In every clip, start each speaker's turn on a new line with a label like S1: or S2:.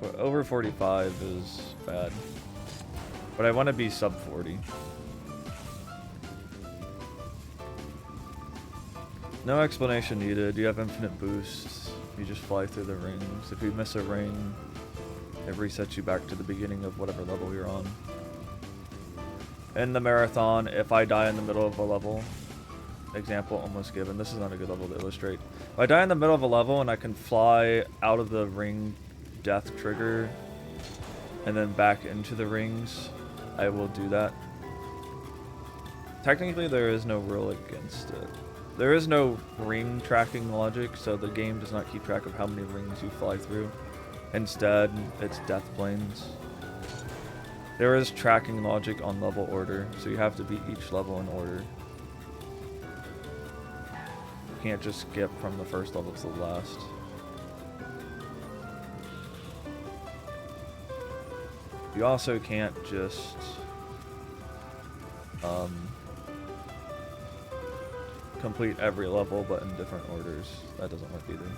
S1: But over 45 is bad. But I want to be sub 40. No explanation needed. You have infinite boosts. You just fly through the rings. If you miss a ring, it resets you back to the beginning of whatever level you're on. In the marathon, if I die in the middle of a level, example almost given. This is not a good level to illustrate. If I die in the middle of a level and I can fly out of the ring death trigger and then back into the rings, I will do that. Technically, there is no rule against it. There is no ring tracking logic, so the game does not keep track of how many rings you fly through. Instead, it's death planes. There is tracking logic on level order, so you have to beat each level in order. You can't just skip from the first level to the last. You also can't just complete every level but in different orders. That doesn't work either.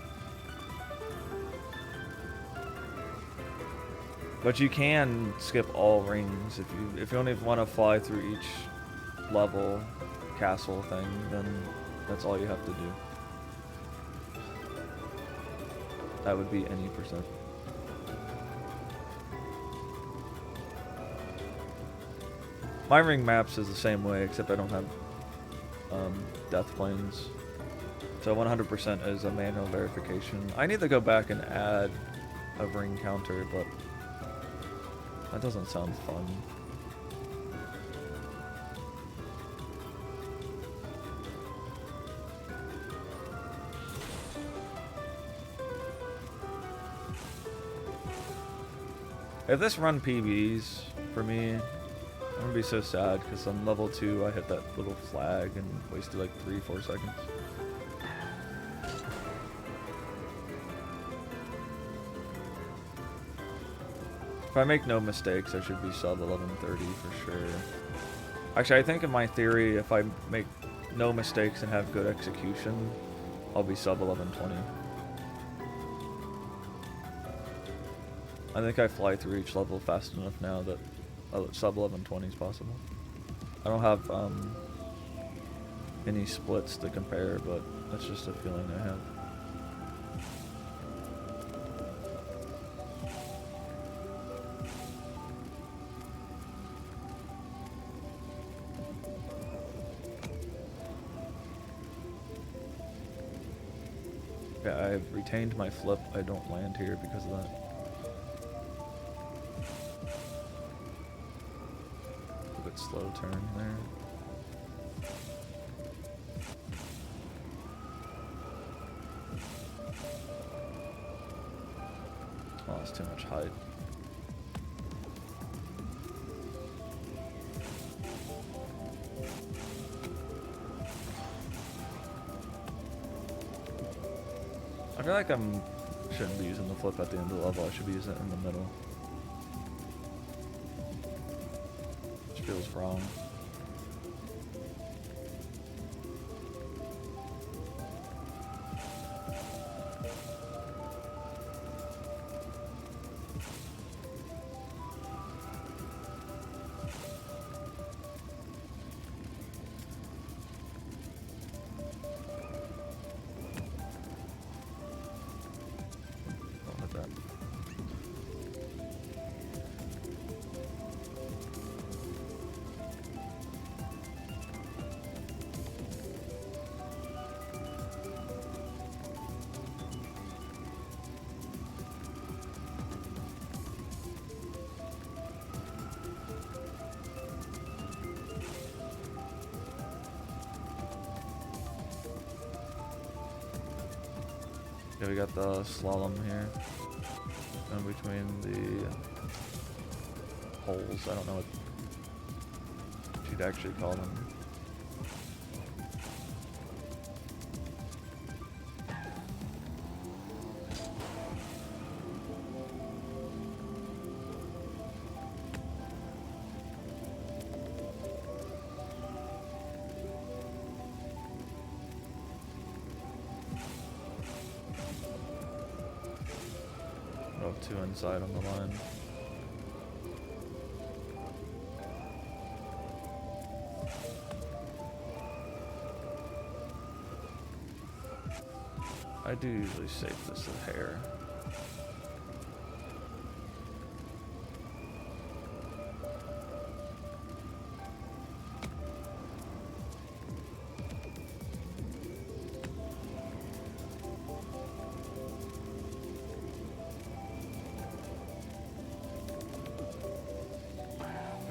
S1: But you can skip all rings if you only want to fly through each level castle thing, then that's all you have to do. That would be any percent. My ring maps is the same way, except I don't have death planes. So 100% is a manual verification. I need to go back and add a ring counter, but that doesn't sound fun. If this run PBs for me, I'm gonna be so sad because on level 2 I hit that little flag and wasted like 3-4 seconds. If I make no mistakes, I should be sub 1130 for sure. Actually, I think in my theory, if I make no mistakes and have good execution, I'll be sub 1120. I think I fly through each level fast enough now that sub 1120 is possible. I don't have any splits to compare, but that's just a feeling I have. Okay, I've retained my flip. I don't land here because of that. A bit slow turn there. Oh, it's too much height. I feel like shouldn't be using the flip at the end of the level. I should be using it in the middle. Which feels wrong. Okay, we got the slalom here. In between the holes. I don't know what you'd actually call them. too inside on the line. I do usually save this a hair.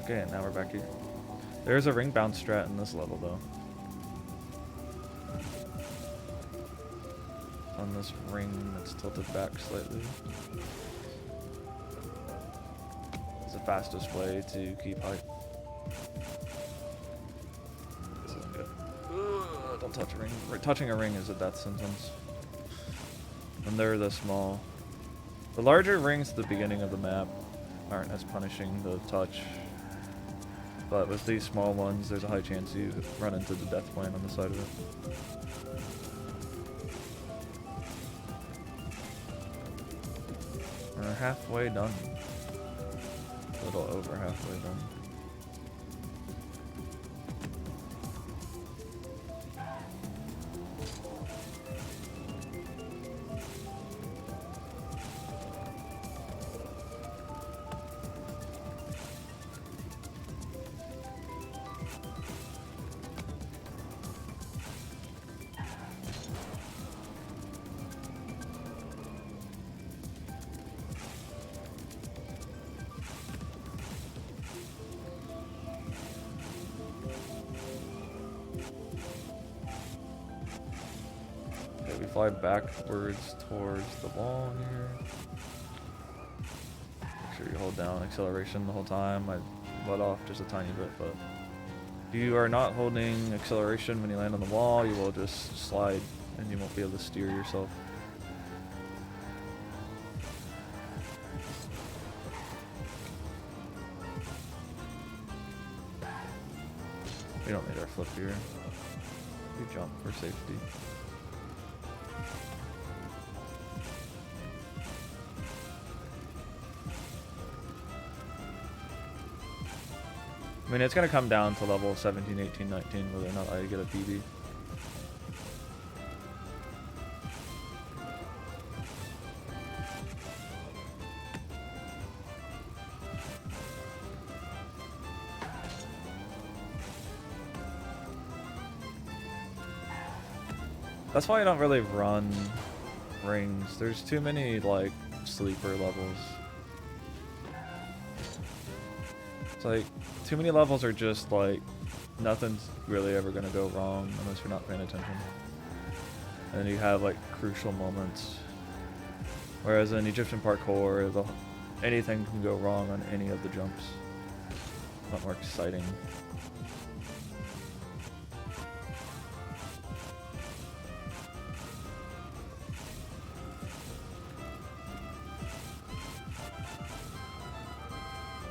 S1: Okay, now we're back here. There's a ring bounce strat in this level though. On this ring that's tilted back slightly. It's the fastest way to keep height. This isn't good. Ugh, don't touch a ring. Touching a ring is a death sentence. When they're this small. The larger rings at the beginning of the map aren't as punishing the touch. But with these small ones, there's a high chance you run into the death plane on the side of it. We're halfway done. A little over halfway done. We fly backwards towards the wall here. Make sure you hold down acceleration the whole time. I let off just a tiny bit, but if you are not holding acceleration when you land on the wall, you will just slide and you won't be able to steer yourself. We don't need our flip here. We jump for safety. I mean, it's going to come down to level 17, 18, 19, whether or not I get a PB. That's why I don't really run rings. There's too many, like, sleeper levels. It's like, too many levels are just like, nothing's really ever gonna go wrong unless you're not paying attention. And then you have like crucial moments. Whereas in Egyptian parkour, anything can go wrong on any of the jumps. A lot more exciting.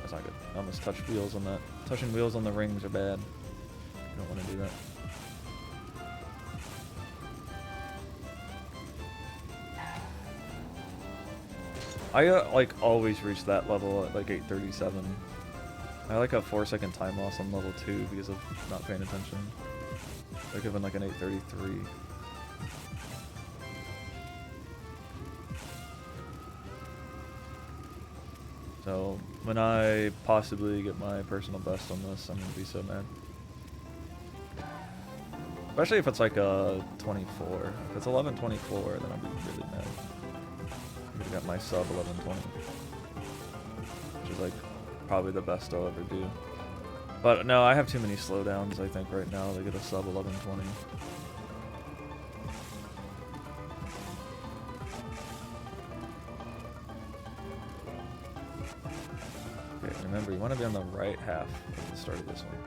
S1: That's not good. I almost touched wheels on that. Touching wheels on the rings are bad. You don't want to do that. I like always reach that level at like 837. I like a 4-second time loss on level 2 because of not paying attention. Like even like an 833. So when I possibly get my personal best on this, I'm gonna be so mad. Especially if it's like a 24. If it's 1124, then I'll be really mad. I got my sub 1120, which is like probably the best I'll ever do. But no, I have too many slowdowns, I think, right now to get a sub 1120. Okay, remember, you want to be on the right half at the start of this one.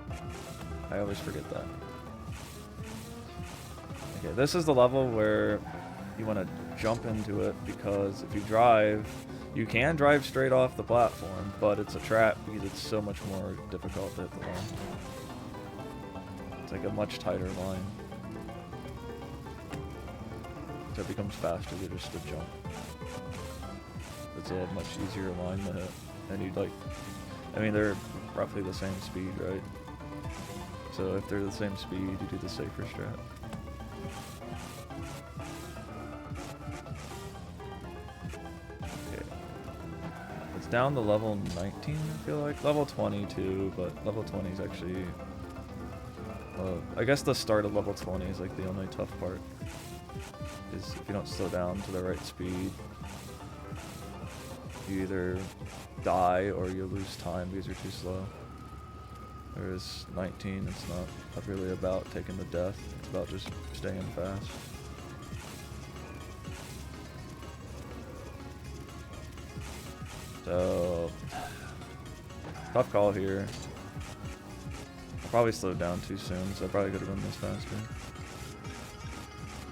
S1: I always forget that. Okay, this is the level where you want to jump into it, because if you drive, you can drive straight off the platform, but it's a trap because it's so much more difficult to hit the line. It's like a much tighter line. So it becomes faster to just to jump. it's a much easier line to hit. And you'd like, I mean, they're roughly the same speed, right? So if they're the same speed, you do the safer strat. Okay. It's down to level 19, I feel like. Level 22, but level 20 is actually... I guess the start of level 20 is like the only tough part. Is if you don't slow down to the right speed, you either die or you lose time because you're too slow. Whereas 19, it's not really about taking the death, it's about just staying fast. So, tough call here. I probably slowed down too soon, so I probably could have done this faster.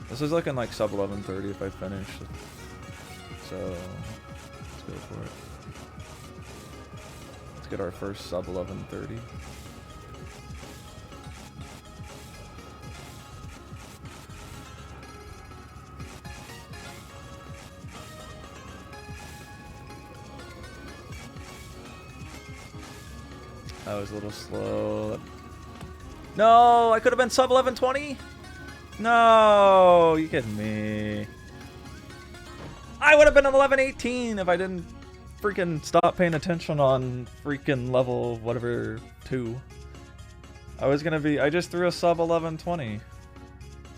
S1: This is looking like sub 11:30 if I finish. So, let's go for it. Let's get our first sub 11:30. I was a little slow. No, I could have been sub 11:20. No, you kidding me? I would have been at 11:18 if I didn't freaking stop paying attention on freaking level whatever 2. I was gonna be. I just threw a sub 11:20.